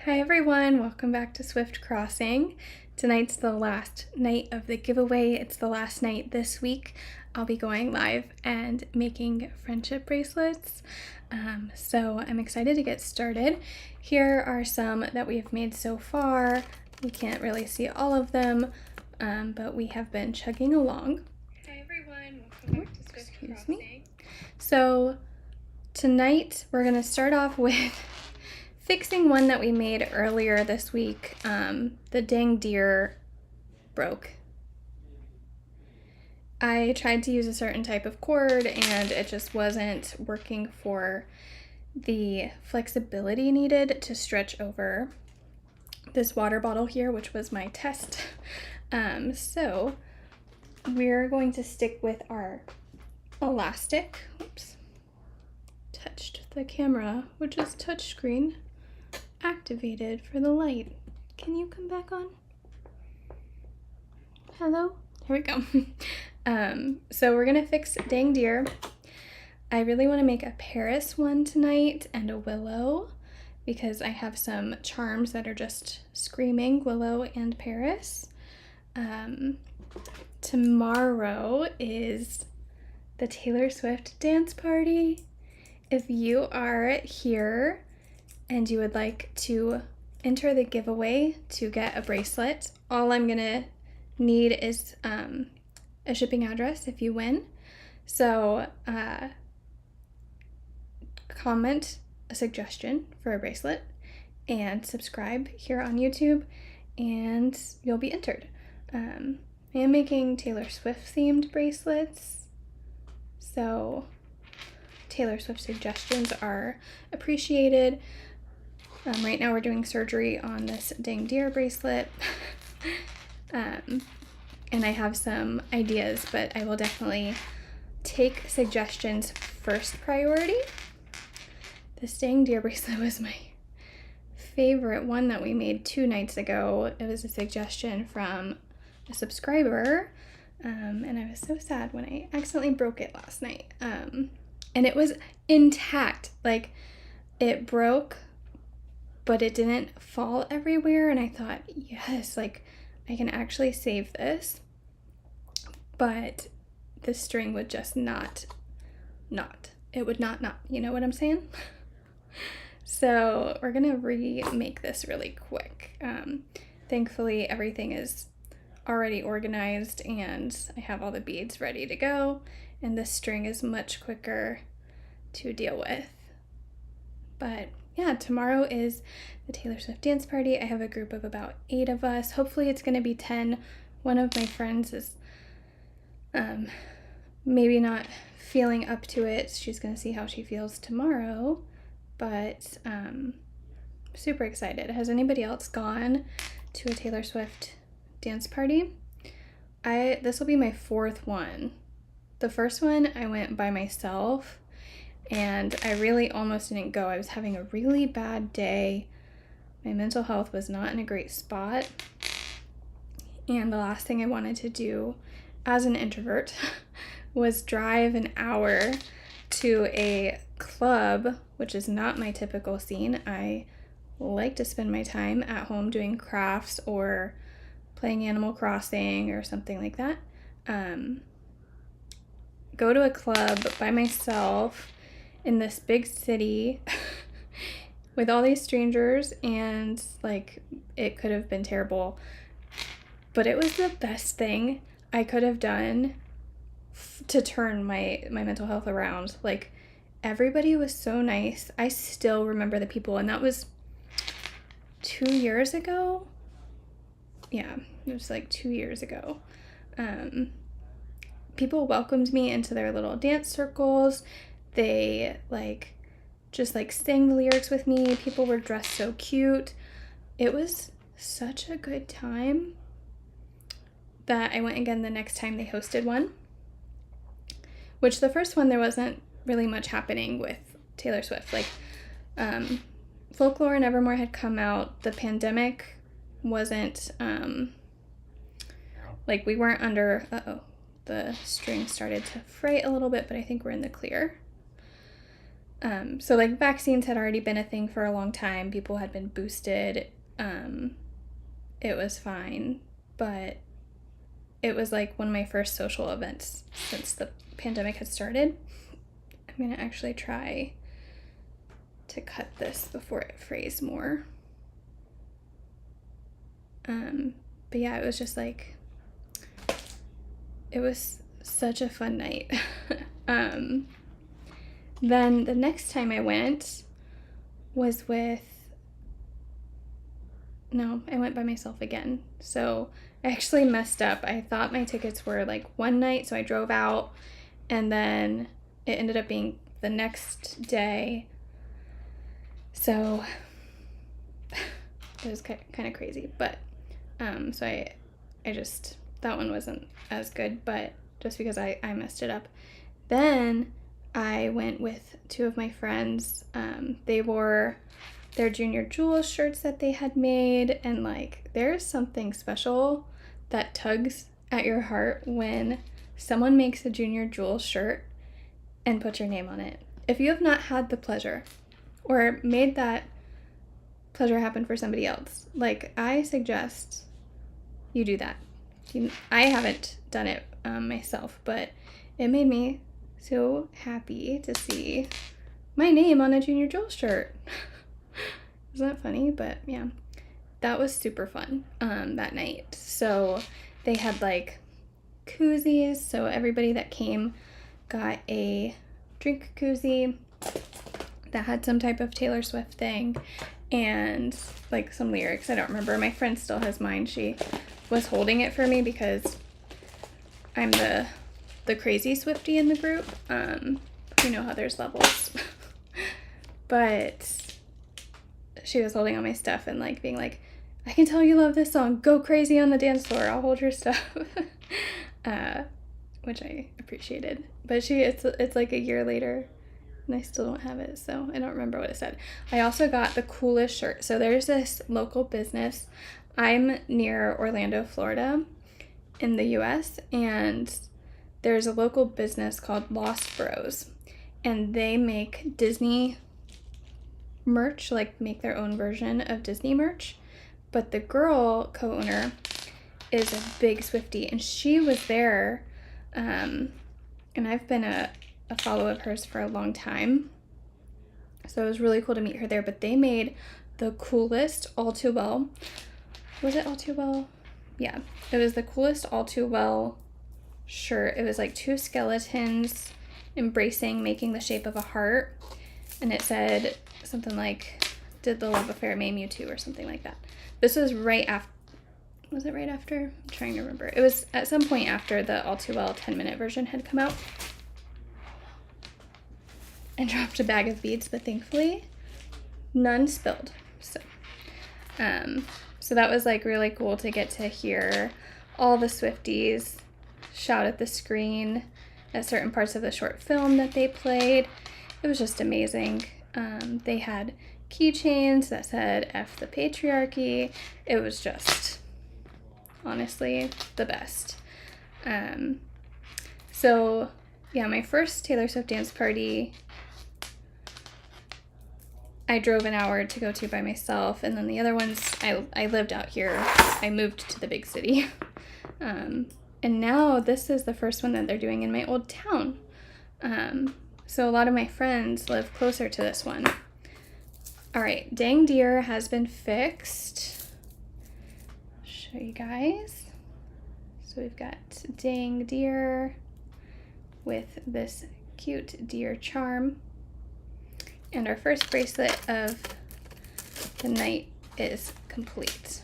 Hi everyone, welcome back to Swift Crossing. Tonight's the last night of the giveaway. It's the last night this week. I'll be going live and making friendship bracelets. So I'm excited to get started. Here are some that we have made so far. We can't really see all of them, but we have been chugging along. Hi everyone, welcome back to Swift Crossing. So tonight we're going to start off with fixing one that we made earlier this week. The dang deer broke. I tried to use a certain type of cord and it just wasn't working for the flexibility needed to stretch over this water bottle here, which was my test. So we're going to stick with our elastic. Oops. Touched the camera, which is touchscreen. Activated for the light. Can you come back on? Hello? Here we go. So we're gonna fix dang deer. I really want to make a Paris one tonight and a willow because I have some charms that are just screaming willow and Paris. Tomorrow is the Taylor Swift dance party. If you are here and you would like to enter the giveaway to get a bracelet, all I'm gonna need is a shipping address if you win. So comment a suggestion for a bracelet and subscribe here on YouTube and you'll be entered. I am making Taylor Swift themed bracelets, so Taylor Swift suggestions are appreciated. Right now we're doing surgery on this dang deer bracelet. And I have some ideas, but I will definitely take suggestions first priority. This dang deer bracelet was my favorite one that we made 2 nights ago. It was a suggestion from a subscriber, and I was so sad when I accidentally broke it last night. And it was intact, like it broke, but it didn't fall everywhere, and I thought, yes, like I can actually save this, but the string would just not, it would not, you know what I'm saying? So we're gonna remake this really quick. Thankfully everything is already organized and I have all the beads ready to go, and this string is much quicker to deal with. But yeah, tomorrow is the Taylor Swift dance party. I have a group of about 8 of us. Hopefully it's going to be 10. One of my friends is maybe not feeling up to it. She's going to see how she feels tomorrow, but super excited. Has anybody else gone to a Taylor Swift dance party? This will be my 4th one. The first one I went by myself and I really almost didn't go. I was having a really bad day. My mental health was not in a great spot. And the last thing I wanted to do as an introvert was drive an hour to a club, which is not my typical scene. I like to spend my time at home doing crafts or playing Animal Crossing or something like that. Go to a club by myself in this big city with all these strangers, and like it could have been terrible, but it was the best thing I could have done to turn my mental health around. Like everybody was so nice. I still remember the people, and that was 2 years ago. Yeah, it was like 2 years ago. People welcomed me into their little dance circles. They just sang the lyrics with me. People were dressed so cute. It was such a good time that I went again the next time they hosted one. Which the first one there wasn't really much happening with Taylor Swift. Folklore and Evermore had come out. The pandemic wasn't we weren't under the string started to fray a little bit, but I think we're in the clear. So like vaccines had already been a thing for a long time. People had been boosted. It was fine, but it was like one of my first social events since the pandemic had started. I'm gonna actually try to cut this before it frays more. But yeah, it was just like, it was such a fun night. Then the next time I went was I went by myself again. So I actually messed up. I thought my tickets were like one night, so I drove out, and then it ended up being the next day. So it was kind of crazy, but so I just, that one wasn't as good, but just because I messed it up. Then I went with two of my friends. They wore their Junior Jewels shirts that they had made, and like, there's something special that tugs at your heart when someone makes a Junior Jewels shirt and puts your name on it. If you have not had the pleasure or made that pleasure happen for somebody else, like, I suggest you do that. I haven't done it myself, but it made me so happy to see my name on a Junior Jewels shirt. Isn't that funny? But yeah, that was super fun that night. So they had like koozies, so everybody that came got a drink koozie that had some type of Taylor Swift thing and like some lyrics. I don't remember. My friend still has mine. She was holding it for me because I'm the crazy Swiftie in the group. You know how there's levels. But she was holding all my stuff and like being like, I can tell you love this song. Go crazy on the dance floor. I'll hold your stuff. Which I appreciated. But it's like a year later and I still don't have it, so I don't remember what it said. I also got the coolest shirt. So there's this local business. I'm near Orlando, Florida in the US, and there's a local business called Lost Bros, and they make Disney merch, like make their own version of Disney merch. But the girl co-owner is a big Swiftie, and she was there, and I've been a follower of hers for a long time, so it was really cool to meet her there. But they made the coolest All Too Well, was it All Too Well? Yeah, it was the coolest All Too Well shirt. It was like two skeletons embracing, making the shape of a heart, and it said something like, did the love affair maim you too, or something like that. This was right after, was it right after? I'm trying to remember. It was at some point after the All Too Well 10-minute version had come out. I dropped a bag of beads, but thankfully none spilled. So that was like really cool to get to hear all the Swifties shout at the screen at certain parts of the short film that they played. It was just amazing. They had keychains that said F the patriarchy. It was just honestly the best. So yeah, my first Taylor Swift dance party I drove an hour to go to by myself, and then the other ones, I lived out here. I moved to the big city. And now this is the first one that they're doing in my old town. So a lot of my friends live closer to this one. All right, Dang Deer has been fixed. Show you guys. So we've got Dang Deer with this cute deer charm. And our first bracelet of the night is complete.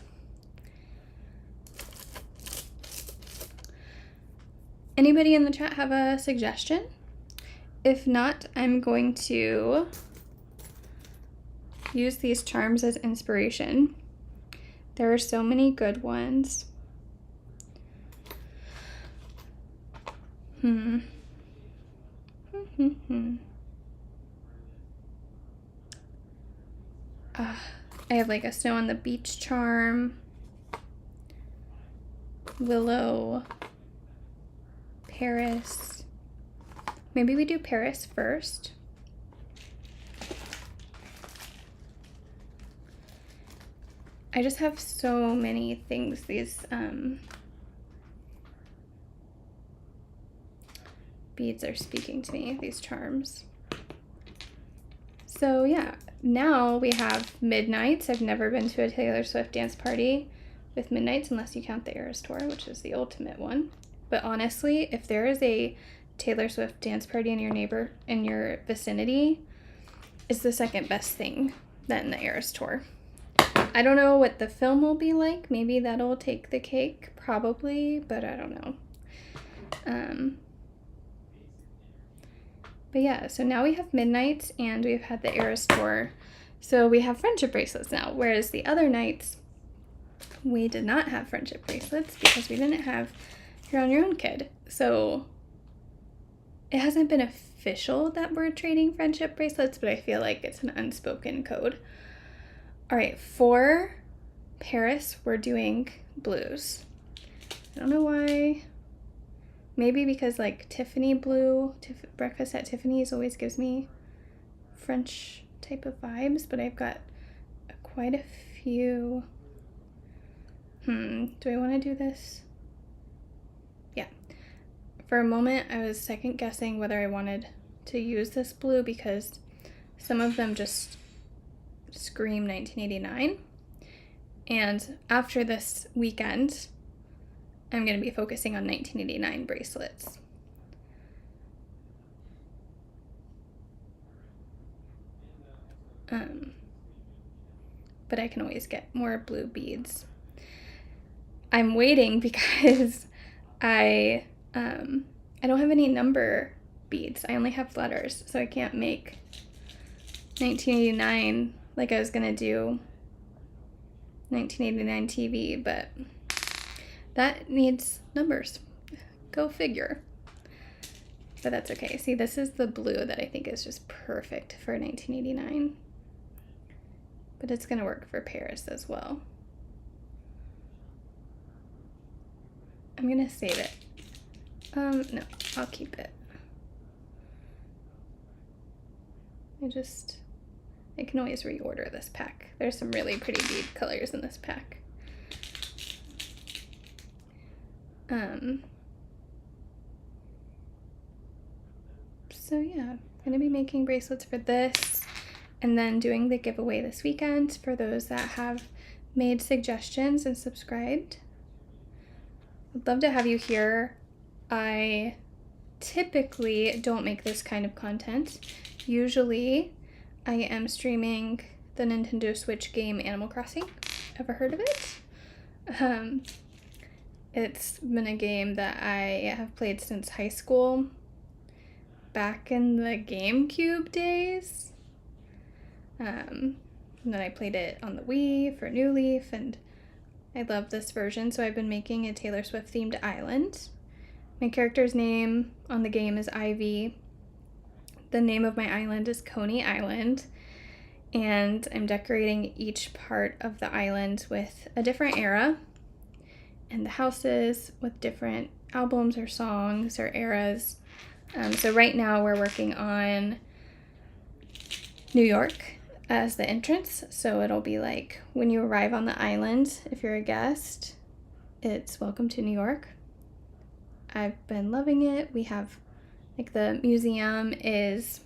Anybody in the chat have a suggestion? If not, I'm going to use these charms as inspiration. There are so many good ones. I have like a snow on the beach charm, willow, Paris. Maybe we do Paris first. I just have so many things. These beads are speaking to me, these charms. So yeah, now we have Midnights. I've never been to a Taylor Swift dance party with Midnights unless you count the Eras Tour, which is the ultimate one. But honestly, if there is a Taylor Swift dance party in your vicinity, it's the second best thing than the Eras Tour. I don't know what the film will be like. Maybe that'll take the cake, probably, but I don't know. But yeah, so now we have Midnights and we've had the Eras Tour. So we have friendship bracelets now, whereas the other nights we did not have friendship bracelets because we didn't have You're on Your Own Kid. So it hasn't been official that we're trading friendship bracelets, but I feel like it's an unspoken code. All right, for Paris, we're doing blues. I don't know why. Maybe because like Tiffany blue, Breakfast at Tiffany's always gives me French type of vibes, but I've got quite a few. Do I want to do this? Yeah. For a moment, I was second guessing whether I wanted to use this blue because some of them just scream 1989. And after this weekend, I'm going to be focusing on 1989 bracelets. But I can always get more blue beads. I'm waiting because I don't have any number beads. I only have letters, so I can't make 1989 like I was going to do 1989 TV, but that needs numbers. Go figure. But that's okay. See, this is the blue that I think is just perfect for 1989. But it's going to work for Paris as well. I'm going to save it. No, I'll keep it. I can always reorder this pack. There's some really pretty bead colors in this pack. So yeah, I'm gonna be making bracelets for this and then doing the giveaway this weekend for those that have made suggestions and subscribed. I'd love to have you here. I typically don't make this kind of content. Usually I am streaming the Nintendo Switch game Animal Crossing. Ever heard of it? It's been a game that I have played since high school, back in the GameCube days. And then I played it on the Wii for New Leaf, and I love this version, so I've been making a Taylor Swift themed island. My character's name on the game is Ivy. The name of my island is Coney Island, and I'm decorating each part of the island with a different era, and the houses with different albums or songs or eras. So right now we're working on New York as the entrance. So it'll be like when you arrive on the island, if you're a guest, it's welcome to New York. I've been loving it. We have like the museum is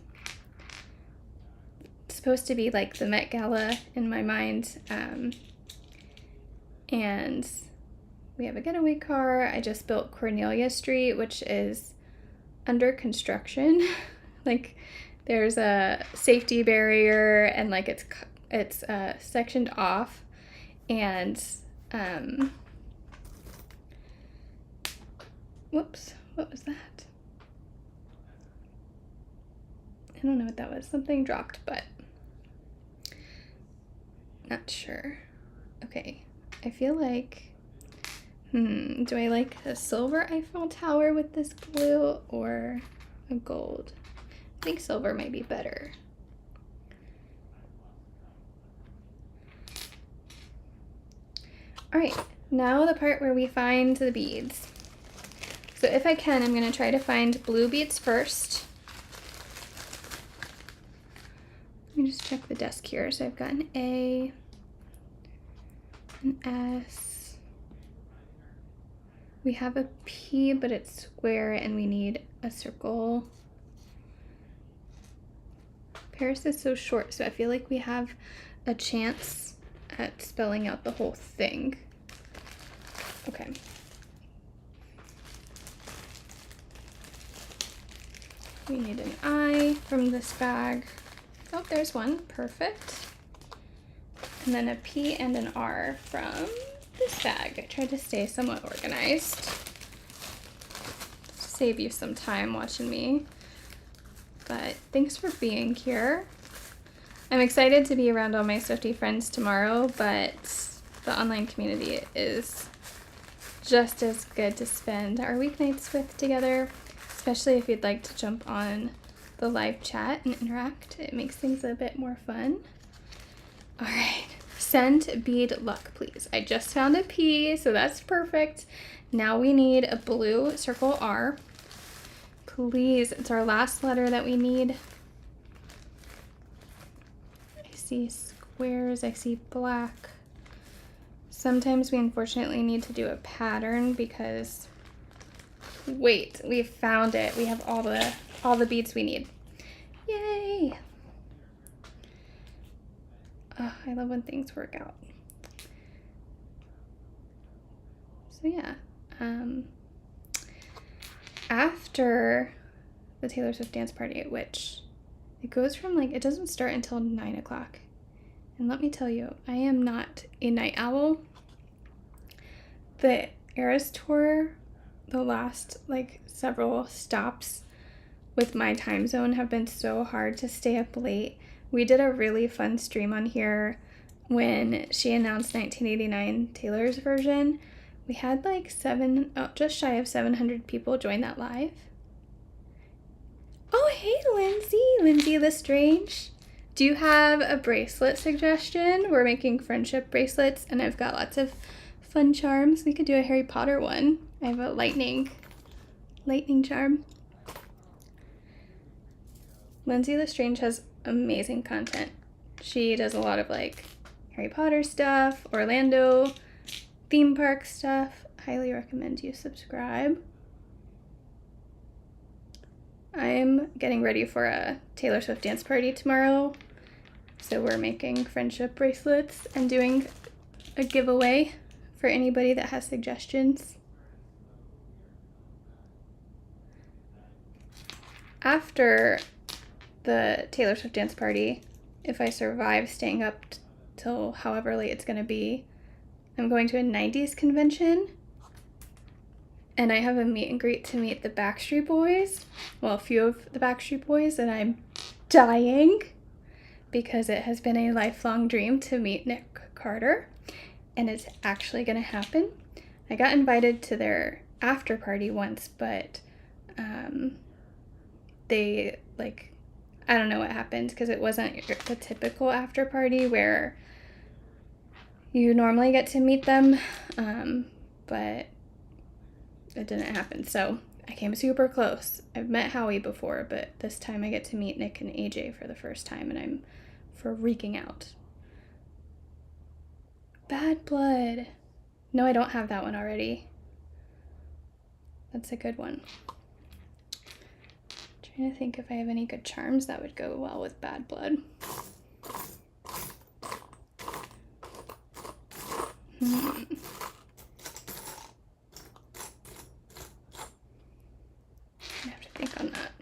supposed to be like the Met Gala in my mind. And we have a getaway car. I just built Cornelia Street, which is under construction. Like there's a safety barrier and like it's sectioned off, and whoops, what was that? I don't know what that was. Something dropped, but not sure. Okay, I feel like do I like a silver Eiffel Tower with this blue or a gold? I think silver might be better. All right, now the part where we find the beads. So if I can, I'm gonna try to find blue beads first. Let me just check the desk here. So I've got an A, an S. We have a P, but it's square and we need a circle. Paris is so short, so I feel like we have a chance at spelling out the whole thing. Okay. We need an I from this bag. Oh, there's one. Perfect. And then a P and an R from this bag. I tried to stay somewhat organized. Save you some time watching me. But thanks for being here. I'm excited to be around all my Swiftie friends tomorrow, but the online community is just as good to spend our weeknights with together, especially if you'd like to jump on the live chat and interact. It makes things a bit more fun. All right, send bead luck, please. I just found a P, so that's perfect. Now we need a blue circle R. Please, it's our last letter that we need. I see squares, I see black. Sometimes we unfortunately need to do a pattern because, wait, we found it. We have all the beads we need. Yay! Oh, I love when things work out. So yeah, after the Taylor Swift dance party, which it goes from like, it doesn't start until 9 o'clock. And let me tell you, I am not a night owl. The Eras tour, the last like several stops with my time zone have been so hard to stay up late. We did a really fun stream on here when she announced 1989 Taylor's version. We had like just shy of 700 people join that live. Oh, hey, Lindsay Lestrange. Do you have a bracelet suggestion? We're making friendship bracelets, and I've got lots of fun charms. We could do a Harry Potter one. I have a lightning charm. Lindsay Lestrange has amazing content. She does a lot of like Harry Potter stuff, Orlando theme park stuff. Highly recommend you subscribe. I'm getting ready for a Taylor Swift dance party tomorrow. So we're making friendship bracelets and doing a giveaway for anybody that has suggestions. After the Taylor Swift dance party, if I survive staying up till however late it's gonna be, I'm going to a 90s convention, and I have a meet and greet to meet the Backstreet Boys. Well, a few of the Backstreet Boys, and I'm dying because it has been a lifelong dream to meet Nick Carter, and it's actually gonna happen. I got invited to their after party once, but they like, I don't know what happened because it wasn't the typical after party where you normally get to meet them, but it didn't happen. So I came super close. I've met Howie before, but this time I get to meet Nick and AJ for the first time, and I'm freaking out. Bad Blood. No, I don't have that one already. That's a good one. Trying to think if I have any good charms that would go well with Bad Blood. I have to think on that.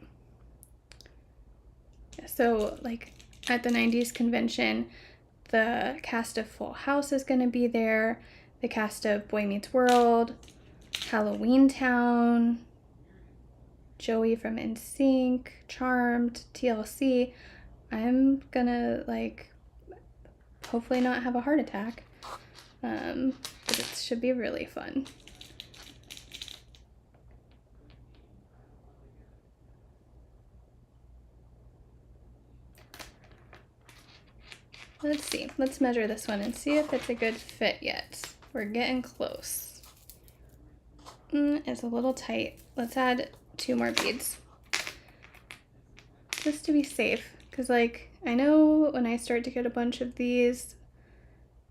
Yeah, so like at the 90s convention, the cast of Full House is going to be there, the cast of Boy Meets World, Halloween Town, Joey from NSYNC, Charmed, TLC. I'm gonna like hopefully not have a heart attack, but it should be really fun. Let's see. Let's measure this one and see if it's a good fit yet. We're getting close. It's a little tight. Let's add 2 more beads. Just to be safe. Because, like, I know when I start to get a bunch of these,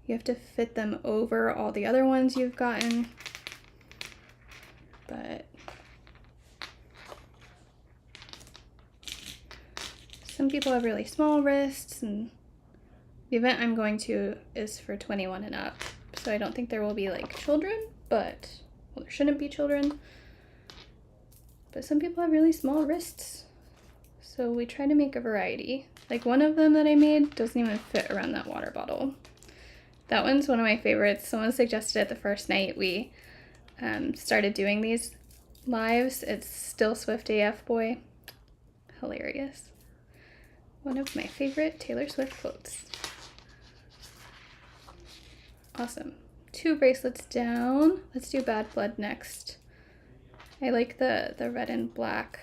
You have to fit them over all the other ones you've gotten. But some people have really small wrists, and the event I'm going to is for 21 and up. So I don't think there will be like children, but, well, there shouldn't be children. But some people have really small wrists. So we try to make a variety. Like one of them that I made doesn't even fit around that water bottle. That one's one of my favorites. Someone suggested it the first night we started doing these lives. It's Still Swift AF Boy. Hilarious. One of my favorite Taylor Swift quotes. Awesome. 2 bracelets down. Let's do Bad Blood next. I like the red and black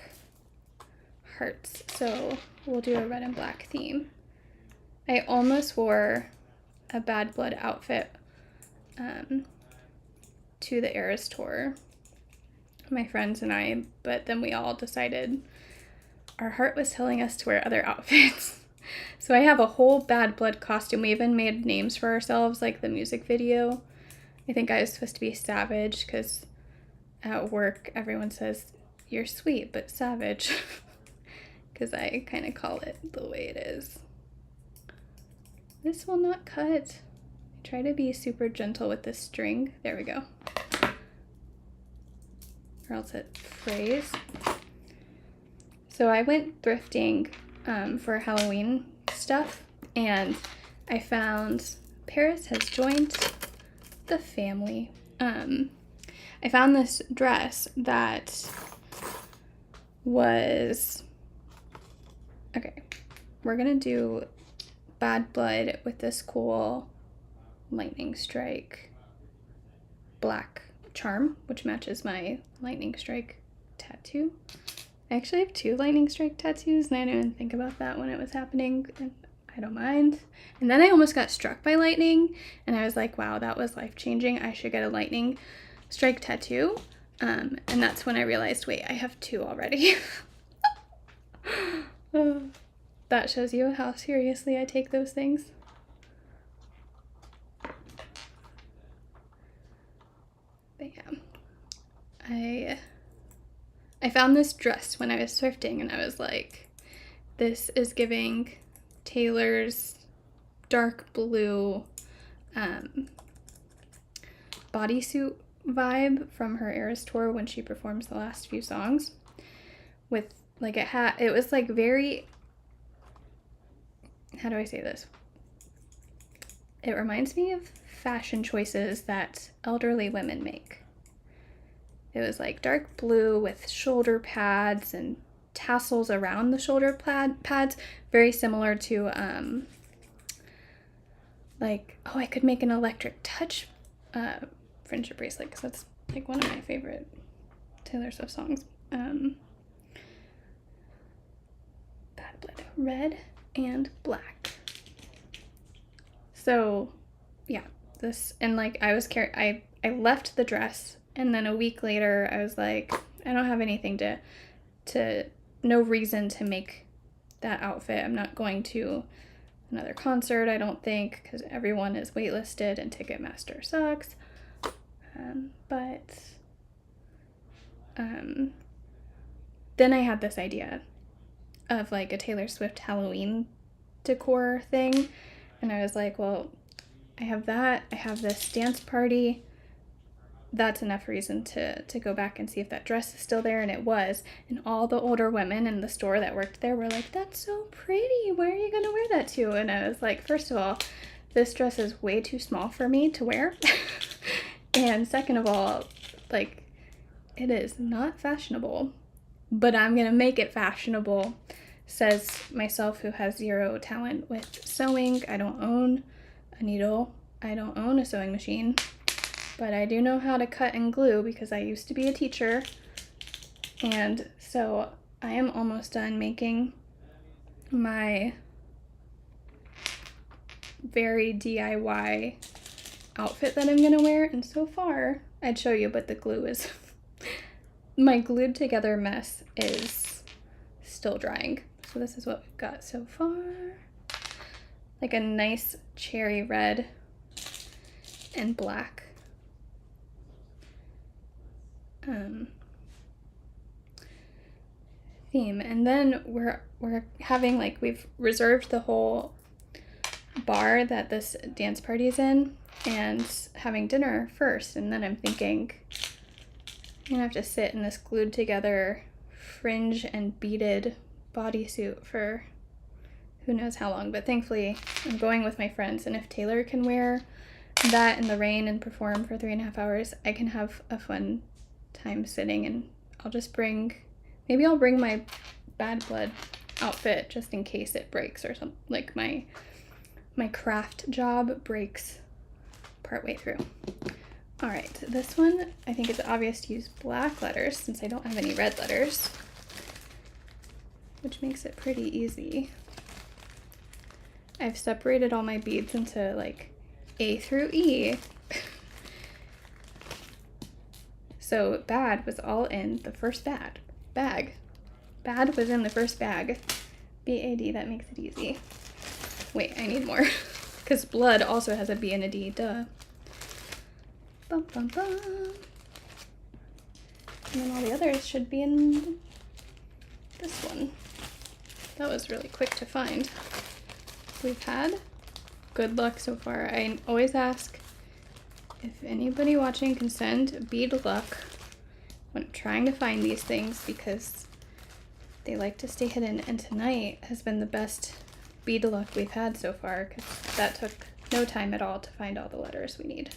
hearts, so we'll do a red and black theme. I almost wore a Bad Blood outfit to the Eras tour, my friends and I, but then we all decided our heart was telling us to wear other outfits. So I have a whole Bad Blood costume. We even made names for ourselves, like the music video. I think I was supposed to be Savage because at work everyone says you're sweet but savage because I kind of call it the way it is. This will not cut. I try to be super gentle with this string. There we go. Or else it frays. So I went thrifting for Halloween stuff, and I found Paris has joined the family. I found this dress that was, okay, we're gonna do Bad Blood with this cool lightning strike black charm, which matches my lightning strike tattoo. I actually have 2 lightning strike tattoos, and I didn't even think about that when it was happening, and I don't mind. And then I almost got struck by lightning, and I was like, wow, that was life-changing. I should get a lightning strike tattoo. And that's when I realized, wait, I have 2 already. That shows you how seriously I take those things. But yeah, I found this dress when I was thrifting, and I was like, this is giving Taylor's dark blue bodysuit vibe from her Eras tour when she performs the last few songs. With like it was like very, how do I say this? It reminds me of fashion choices that elderly women make. It was like dark blue with shoulder pads and tassels around the shoulder pads, very similar to like, oh, I could make an electric touch friendship bracelet because that's like one of my favorite Taylor Swift songs. Bad Blood, red and black. So yeah, this, and like I left the dress, and then a week later I was like, I don't have anything no reason to make that outfit. I'm not going to another concert, I don't think, because everyone is waitlisted and Ticketmaster sucks. Then I had this idea of like a Taylor Swift Halloween decor thing, and I was like, well, I have that, I have this dance party, that's enough reason to go back and see if that dress is still there, and it was. And all the older women in the store that worked there were like, that's so pretty, where are you gonna wear that to? And I was like, first of all, this dress is way too small for me to wear. And second of all, like, it is not fashionable, but I'm gonna make it fashionable, says myself who has 0 talent with sewing. I don't own a needle, I don't own a sewing machine, but I do know how to cut and glue because I used to be a teacher. And so I am almost done making my very DIY outfit that I'm gonna wear, and so far, I'd show you, but the glue is, my glued together mess is still drying. So this is what we've got so far. Like a nice cherry red and black. Theme. And then we're having, like, we've reserved the whole bar that this dance party is in and having dinner first. And then I'm thinking I'm gonna have to sit in this glued together fringe and beaded bodysuit for who knows how long, but thankfully I'm going with my friends, and if Taylor can wear that in the rain and perform for 3.5 hours, I can have a fun time sitting. And I'll just maybe I'll bring my bad blood outfit just in case it breaks or something, like my craft job breaks partway through. All right, this one, I think it's obvious to use black letters since I don't have any red letters, which makes it pretty easy. I've separated all my beads into like A through E. So bad was all in the first bag. Bad was in the first bag. B-A-D, that makes it easy. Wait, I need more. Because blood also has a B and a D, duh. Bum, bum, bum. And then all the others should be in this one. That was really quick to find. We've had good luck so far. I always ask if anybody watching can send bead luck when I'm trying to find these things, because they like to stay hidden, and tonight has been the best bead luck we've had so far because that took no time at all to find all the letters we need.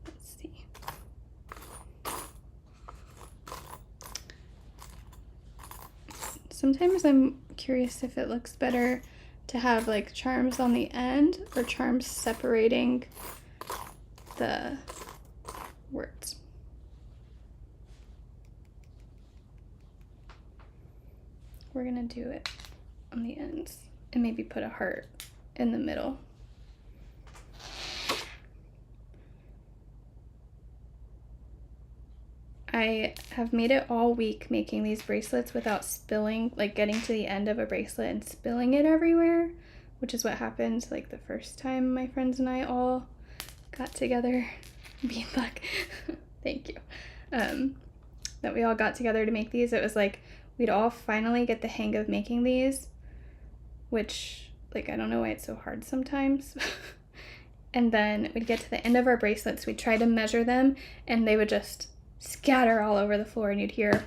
Let's see. Sometimes I'm curious if it looks better to have like charms on the end or charms separating the words. We're gonna do it on the ends and maybe put a heart in the middle. I have made it all week making these bracelets without spilling, like getting to the end of a bracelet and spilling it everywhere, which is what happened like the first time my friends and I all got together. Being luck. Thank you. That we all got together to make these. It was like we'd all finally get the hang of making these, which, like, I don't know why it's so hard sometimes. And then we'd get to the end of our bracelets, we'd try to measure them, and they would just scatter all over the floor, and you'd hear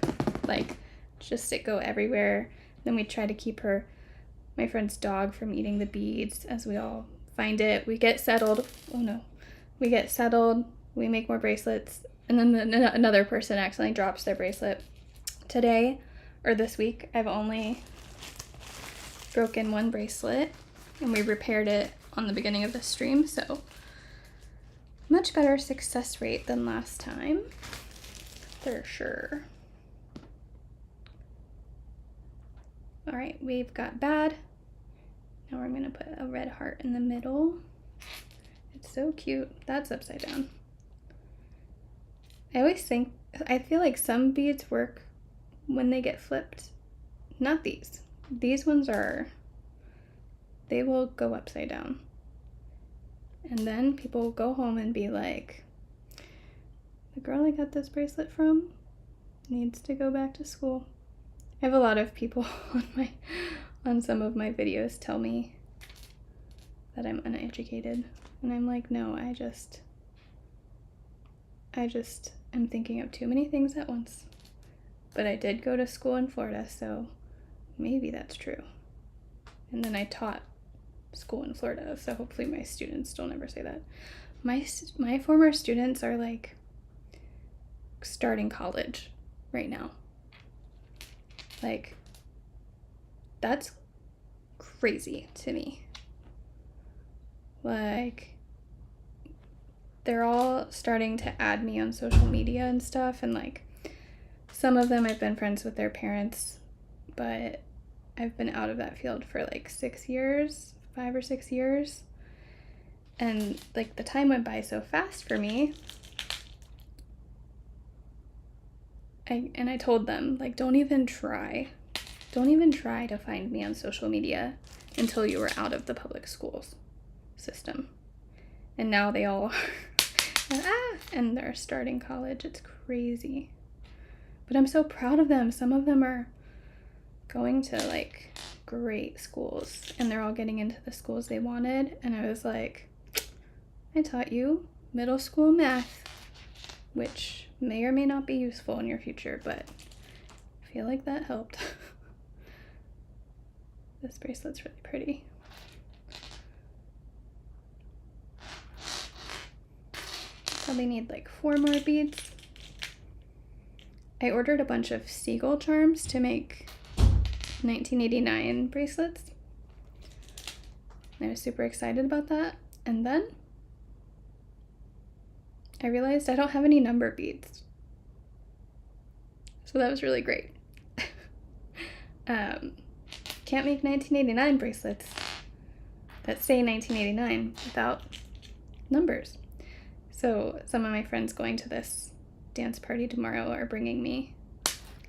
like just it go everywhere. Then we'd try to keep my friend's dog from eating the beads as we all find it. We get settled. Oh no. We get settled, we make more bracelets, and then another person accidentally drops their bracelet. Today, or this week, I've only broken one bracelet, and we repaired it on the beginning of the stream, so much better success rate than last time, for sure. All right, we've got bad. Now we're gonna put a red heart in the middle. It's so cute. That's upside down. I feel like some beads work when they get flipped. Not these. These ones they will go upside down. And then people will go home and be like, the girl I got this bracelet from needs to go back to school. I have a lot of people on some of my videos tell me that I'm uneducated. And I'm like, no, I just am thinking of too many things at once. But I did go to school in Florida, so maybe that's true. And then I taught school in Florida, so hopefully my students don't ever say that. My former students are like starting college right now. Like, that's crazy to me. Like, they're all starting to add me on social media and stuff, and like some of them I've been friends with their parents, but I've been out of that field for like 6 years, 5 or 6 years, and like the time went by so fast for me. I told them, like, don't even try. don't even try to find me on social media until you were out of the public schools system. And now they all are, and they're starting college. It's crazy. But I'm so proud of them. Some of them are going to like great schools, and they're all getting into the schools they wanted. And I was like, I taught you middle school math, which may or may not be useful in your future, but I feel like that helped. This bracelet's really pretty. Probably need like 4 more beads. I ordered a bunch of seagull charms to make 1989 bracelets. I was super excited about that. And then I realized I don't have any number beads. So that was really great. Can't make 1989 bracelets that say 1989 without numbers. So some of my friends going to this dance party tomorrow are bringing me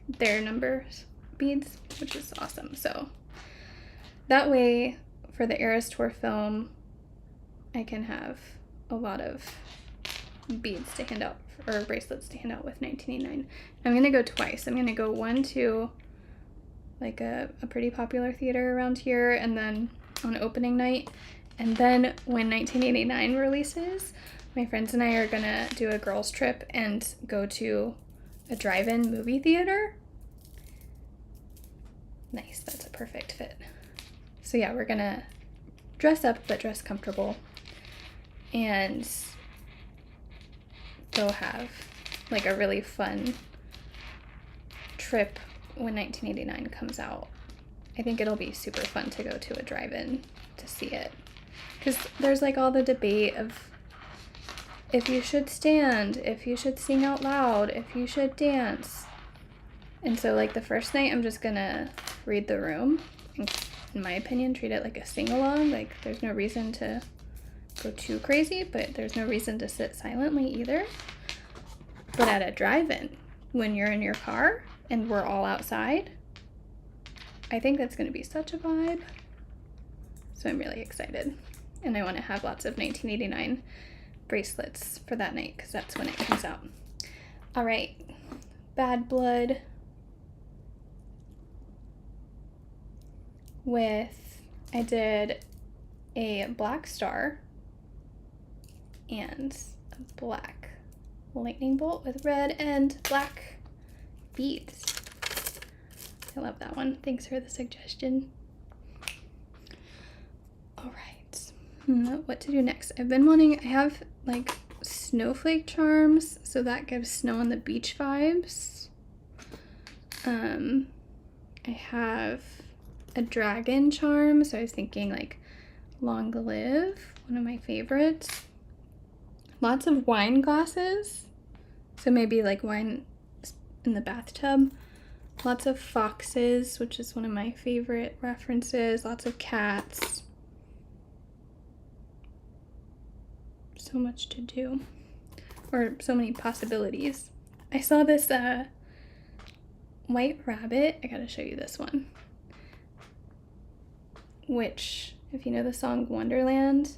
their numbers beads, which is awesome. So that way for the Eras Tour film, I can have a lot of beads to hand out, or bracelets to hand out with 1989. I'm gonna go twice. I'm gonna go one to like a pretty popular theater around here, and then on opening night, and then when 1989 releases, my friends and I are gonna do a girls trip and go to a drive-in movie theater. Nice, that's a perfect fit. So yeah, we're gonna dress up, but dress comfortable, and go have like a really fun trip when 1989 comes out. I think it'll be super fun to go to a drive-in to see it, because there's like all the debate of if you should stand, if you should sing out loud, if you should dance. And so like the first night, I'm just gonna read the room, and in my opinion, treat it like a sing-along. Like there's no reason to go too crazy, but there's no reason to sit silently either. But at a drive-in, when you're in your car and we're all outside, I think that's gonna be such a vibe. So I'm really excited. And I wanna have lots of 1989 bracelets for that night, because that's when it comes out. All right, Bad Blood I did a black star and a black lightning bolt with red and black beads. I love that one. Thanks for the suggestion. All right, what to do next? I have like snowflake charms, so that gives snow on the beach vibes. I have a dragon charm, so I was thinking like Long Live, one of my favorites. Lots of wine glasses, so maybe like wine in the bathtub. Lots of foxes, which is one of my favorite references. Lots of cats. So much to do, or so many possibilities. I saw this white rabbit. I gotta show you this one, which, if you know the song Wonderland,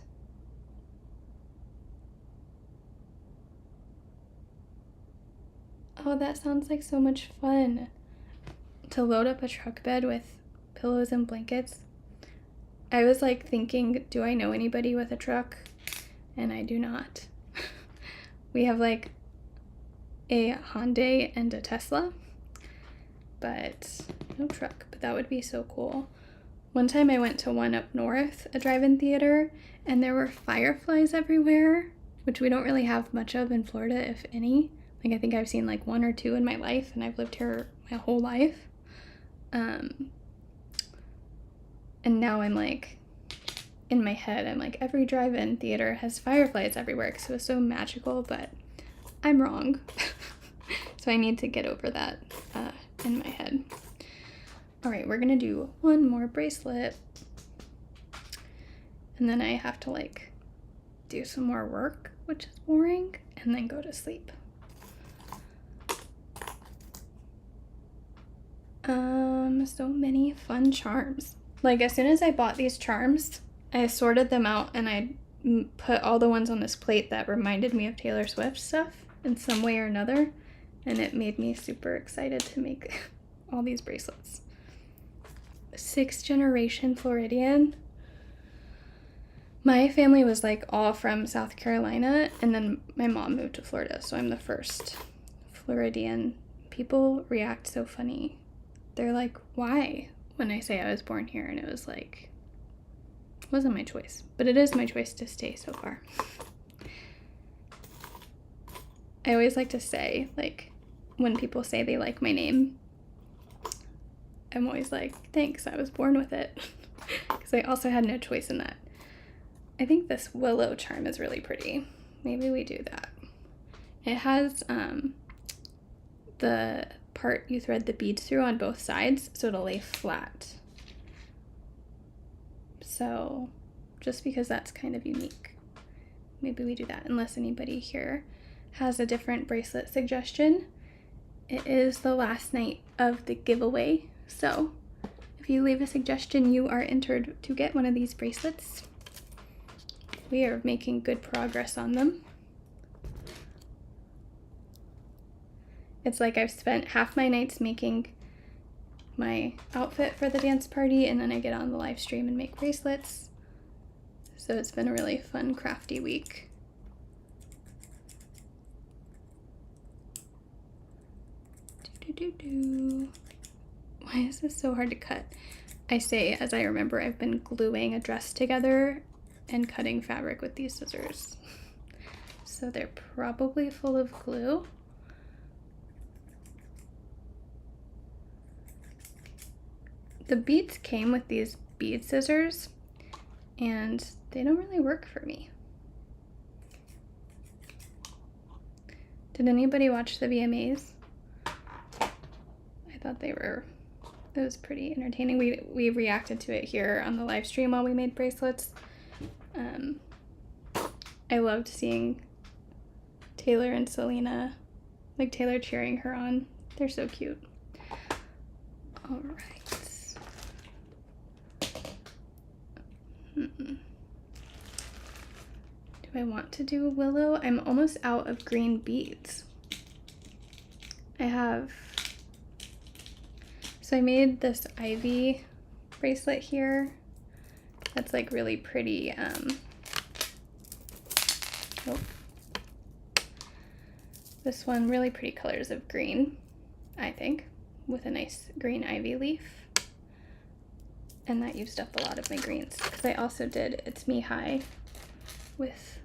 oh, that sounds like so much fun to load up a truck bed with pillows and blankets. I was like thinking, do I know anybody with a truck? And I do not. We have like a Hyundai and a Tesla, but no truck. But that would be so cool. One time I went to one up north, a drive-in theater, and there were fireflies everywhere, which we don't really have much of in Florida, if any. Like I think I've seen like 1 or 2 in my life, and I've lived here my whole life. And now I'm like, in my head, I'm like, every drive-in theater has fireflies everywhere because it was so magical, but I'm wrong. So I need to get over that in my head. All right, we're gonna do one more bracelet, and then I have to like do some more work, which is boring, and then go to sleep. So many fun charms. Like, as soon as I bought these charms, I sorted them out and I put all the ones on this plate that reminded me of Taylor Swift stuff in some way or another, and it made me super excited to make all these bracelets. 6th generation Floridian. My family was like all from South Carolina, and then my mom moved to Florida, so I'm the first Floridian. People react so funny. They're like, why? When I say I was born here, and it was like, it wasn't my choice, but it is my choice to stay so far. I always like to say, like, when people say they like my name, I'm always like, thanks, I was born with it. Because I also had no choice in that. I think this willow charm is really pretty. Maybe we do that. It has the part you thread the beads through on both sides, so it'll lay flat. So just because that's kind of unique, maybe we do that, unless anybody here has a different bracelet suggestion. It is the last night of the giveaway, so if you leave a suggestion, you are entered to get one of these bracelets. We are making good progress on them. It's like I've spent half my nights making my outfit for the dance party, and then I get on the live stream and make bracelets. So it's been a really fun, crafty week. Why is this so hard to cut? I say as I remember I've been gluing a dress together and cutting fabric with these scissors. So they're probably full of glue. The beads came with these bead scissors, and they don't really work for me. Did anybody watch the VMAs? I thought it was pretty entertaining. We reacted to it here on the live stream while we made bracelets. I loved seeing Taylor and Selena, like Taylor cheering her on. They're so cute. All right. Do I want to do a willow? I'm almost out of green beads. So I made this ivy bracelet here. That's like really pretty. This one, really pretty colors of green, I think, with a nice green ivy leaf. And that used up a lot of my greens, because I also did It's Me High with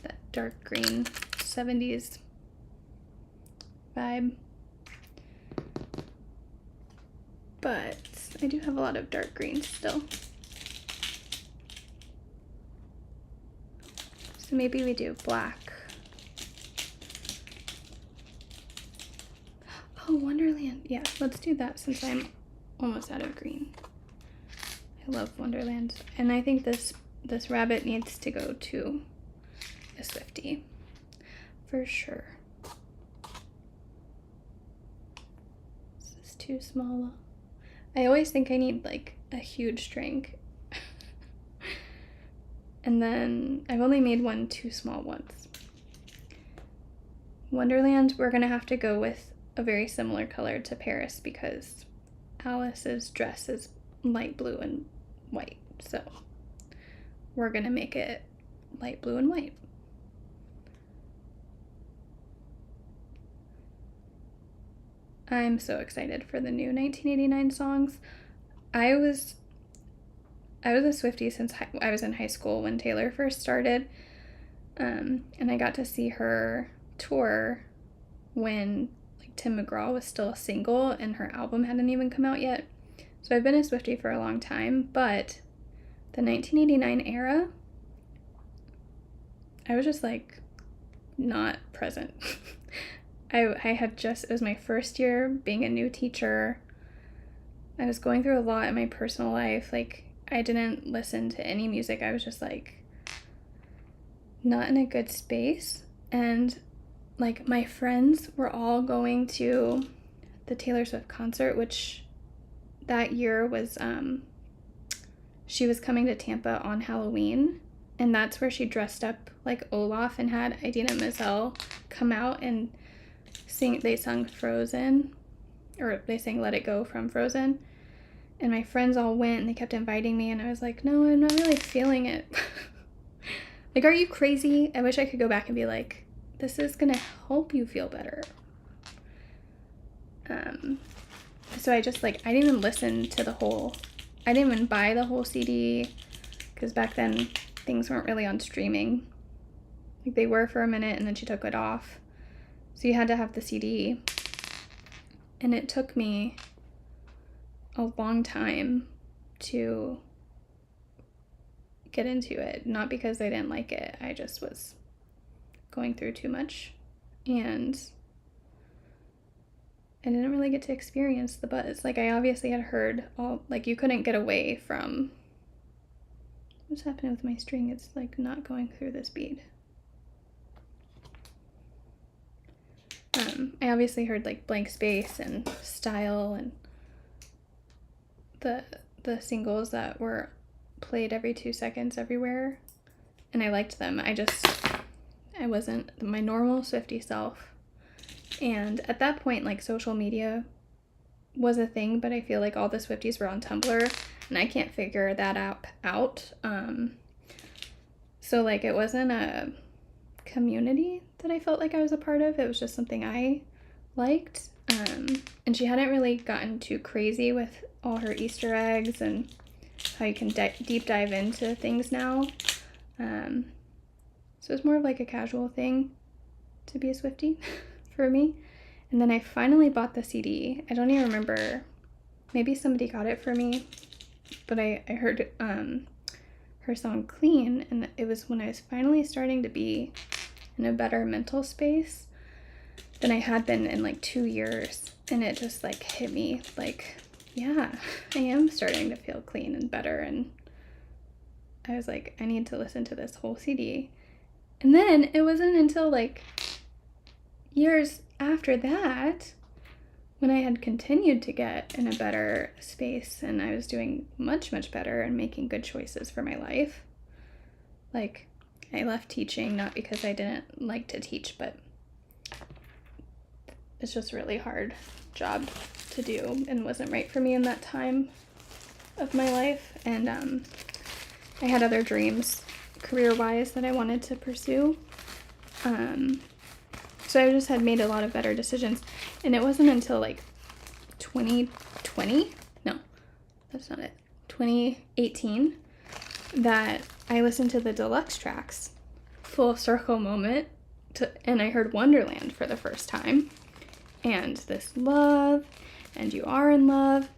that dark green 70s vibe. But I do have a lot of dark greens still. So maybe we do black. Oh, Wonderland. Yeah, let's do that since I'm almost out of green. I love Wonderland. And I think this rabbit needs to go to a Swiftie for sure. This is too small. I always think I need like a huge string. And then I've only made one too small once. Wonderland, we're gonna have to go with a very similar color to Paris because Alice's dress is light blue and white. So we're gonna make it light blue and white. I'm so excited for the new 1989 songs. I was a Swiftie since I was in high school when Taylor first started, and I got to see her tour when like Tim McGraw was still a single and her album hadn't even come out yet. So I've been a Swiftie for a long time, but the 1989 era, I was just like not present. It was my first year being a new teacher. I was going through a lot in my personal life. Like, I didn't listen to any music. I was just like not in a good space. And like my friends were all going to the Taylor Swift concert, which that year was, she was coming to Tampa on Halloween, and that's where she dressed up like Olaf and had Idina Menzel come out and sing. They sung Frozen, or they sang Let It Go from Frozen, and my friends all went and they kept inviting me, and I was like, no, I'm not really feeling it. Like, are you crazy? I wish I could go back and be like, this is gonna help you feel better. So I just, like, I didn't even listen to I didn't even buy the whole CD, because back then things weren't really on streaming. Like, they were for a minute, and then she took it off. So you had to have the CD. And it took me a long time to get into it. Not because I didn't like it. I just was going through too much. And I didn't really get to experience the buzz. Like, I obviously had heard like, you couldn't get away from... What's happening with my string? It's, like, not going through this bead. I obviously heard, like, Blank Space and Style and the singles that were played every 2 seconds everywhere, and I liked them. I wasn't my normal Swiftie self. And at that point, like, social media was a thing, but I feel like all the Swifties were on Tumblr, and I can't figure that out. So, like, it wasn't a community that I felt like I was a part of. It was just something I liked. And she hadn't really gotten too crazy with all her Easter eggs and how you can deep dive into things now. So it's more of like a casual thing to be a Swiftie for me. And then I finally bought the CD. I don't even remember. Maybe somebody got it for me. But I heard her song Clean, and it was when I was finally starting to be in a better mental space than I had been in like 2 years. And it just, like, hit me like, yeah, I am starting to feel clean and better. And I was like, I need to listen to this whole CD. And then it wasn't until, like, years after that, when I had continued to get in a better space and I was doing much, much better and making good choices for my life. Like, I left teaching not because I didn't like to teach, but it's just a really hard job to do and wasn't right for me in that time of my life. And I had other dreams career-wise that I wanted to pursue. So I just had made a lot of better decisions. And it wasn't until, like, 2020, no, that's not it, 2018, that I listened to the deluxe tracks, full circle moment, and I heard Wonderland for the first time. And This Love, and You Are in Love,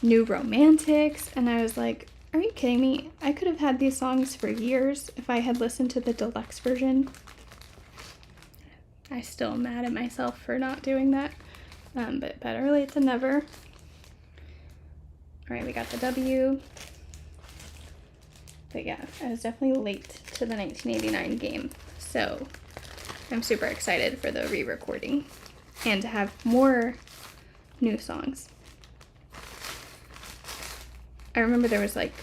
New Romantics, and I was like, are you kidding me? I could have had these songs for years if I had listened to the deluxe version. I'm still mad at myself for not doing that, but better late than never. Alright, we got the W. But yeah, I was definitely late to the 1989 game, so I'm super excited for the re-recording and to have more new songs. I remember there was like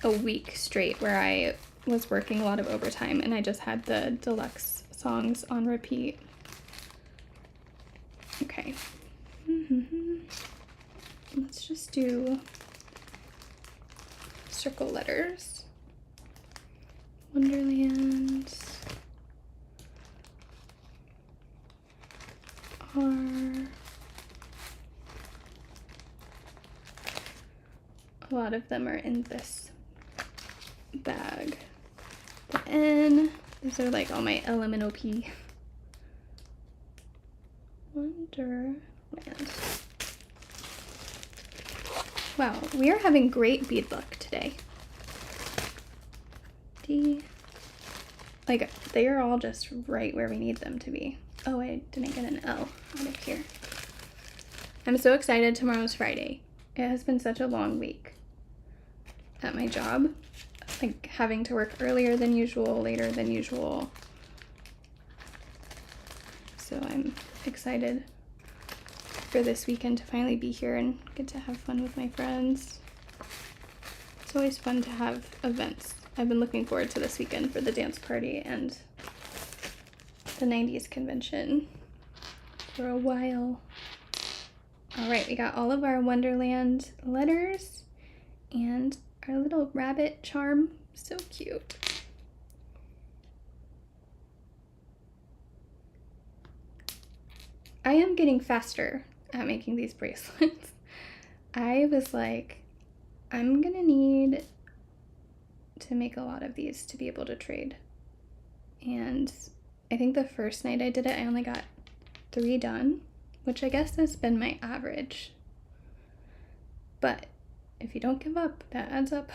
a week straight where I was working a lot of overtime and I just had the deluxe songs on repeat. Okay. Let's just do circle letters. Wonderland. R. A lot of them are in this bag. The N. These are like all my LMNOP. Wonderland. Wow, we are having great bead luck today. D. Like, they are all just right where we need them to be. Oh, I didn't get an L out of here. I'm so excited. Tomorrow's Friday. It has been such a long week at my job. Like, having to work earlier than usual, later than usual. So I'm excited for this weekend to finally be here and get to have fun with my friends. It's always fun to have events. I've been looking forward to this weekend for the dance party and the 90s convention for a while. All right, we got all of our Wonderland letters and our little rabbit charm. So cute. I am getting faster at making these bracelets. I was like, I'm gonna need to make a lot of these to be able to trade. And I think the first night I did it, I only got 3 done, which I guess has been my average. But if you don't give up, that adds up.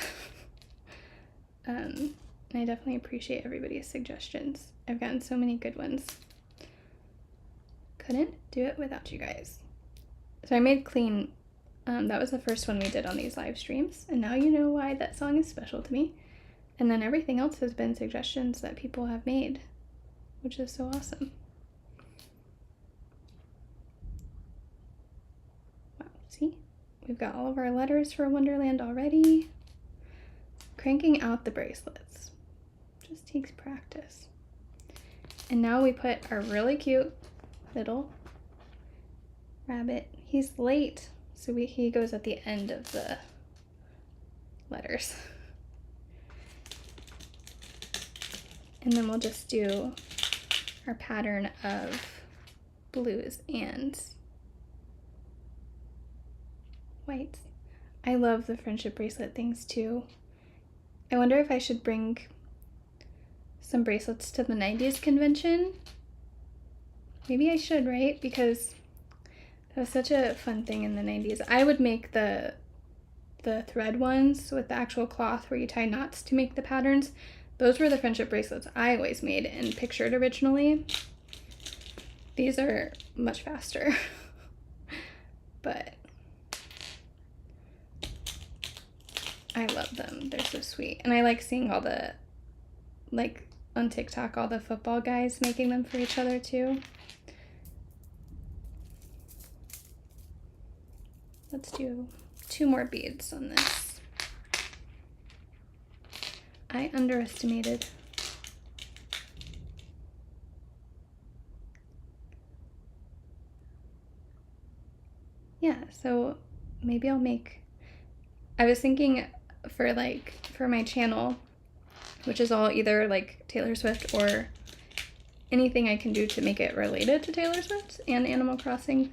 And I definitely appreciate everybody's suggestions. I've gotten so many good ones. Couldn't do it without you guys. So I made Clean. That was the first one we did on these live streams, and now you know why that song is special to me. And then everything else has been suggestions that people have made, which is so awesome. Wow, see? We've got all of our letters for Wonderland already. Cranking out the bracelets just takes practice. And now we put our really cute little rabbit. He's late, so he goes at the end of the letters. And then we'll just do our pattern of blues and whites. I love the friendship bracelet things too. I wonder if I should bring some bracelets to the 90s convention. Maybe I should, right? Because that was such a fun thing in the 90s. I would make the thread ones with the actual cloth where you tie knots to make the patterns. Those were the friendship bracelets I always made and pictured originally. These are much faster. But I love them. They're so sweet. And I like seeing all the, like on TikTok, all the football guys making them for each other too. Let's do 2 more beads on this. I underestimated. Yeah, so maybe I'll make, I was thinking for my channel, which is all either like Taylor Swift or anything I can do to make it related to Taylor Swift and Animal Crossing,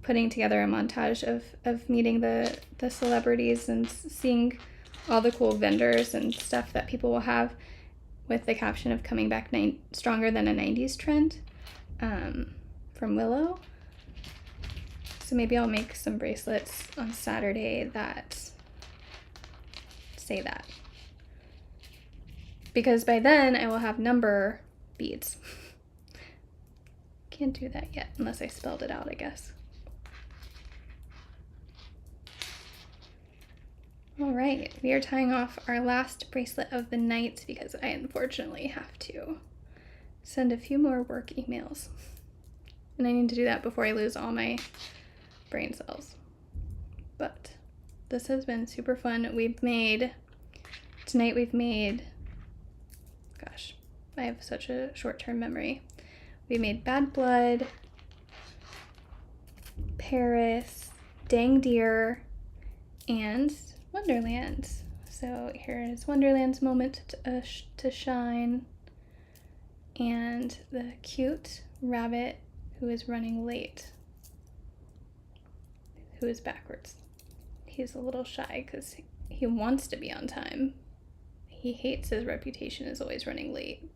putting together a montage of meeting the celebrities and seeing all the cool vendors and stuff that people will have, with the caption of coming back stronger than a 90s trend, from Willow. So maybe I'll make some bracelets on Saturday that say that. Because by then I will have number beads. Can't do that yet unless I spelled it out, I guess. All right, we are tying off our last bracelet of the night because I unfortunately have to send a few more work emails. And I need to do that before I lose all my brain cells. But this has been super fun. Tonight we've made, gosh, I have such a short-term memory. We made Bad Blood, Paris, Dang Deer, and Wonderland. So here is Wonderland's moment to shine, and the cute rabbit who is running late, who is backwards. He's a little shy because he wants to be on time. He hates his reputation as always running late,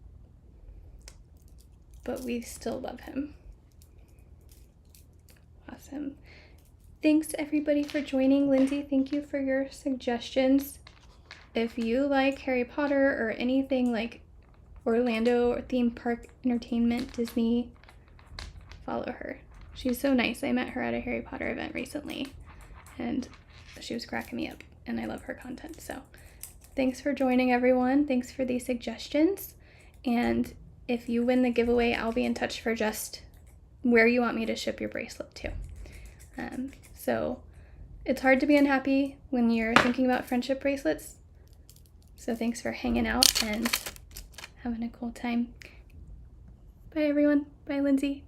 but we still love him. Awesome. Thanks everybody for joining. Lindsay, thank you for your suggestions. If you like Harry Potter or anything like Orlando or theme park entertainment, Disney, follow her. She's so nice. I met her at a Harry Potter event recently and she was cracking me up, and I love her content. So thanks for joining, everyone. Thanks for these suggestions. And if you win the giveaway, I'll be in touch for just where you want me to ship your bracelet to. So it's hard to be unhappy when you're thinking about friendship bracelets. So thanks for hanging out and having a cool time. Bye everyone. Bye Lindsay.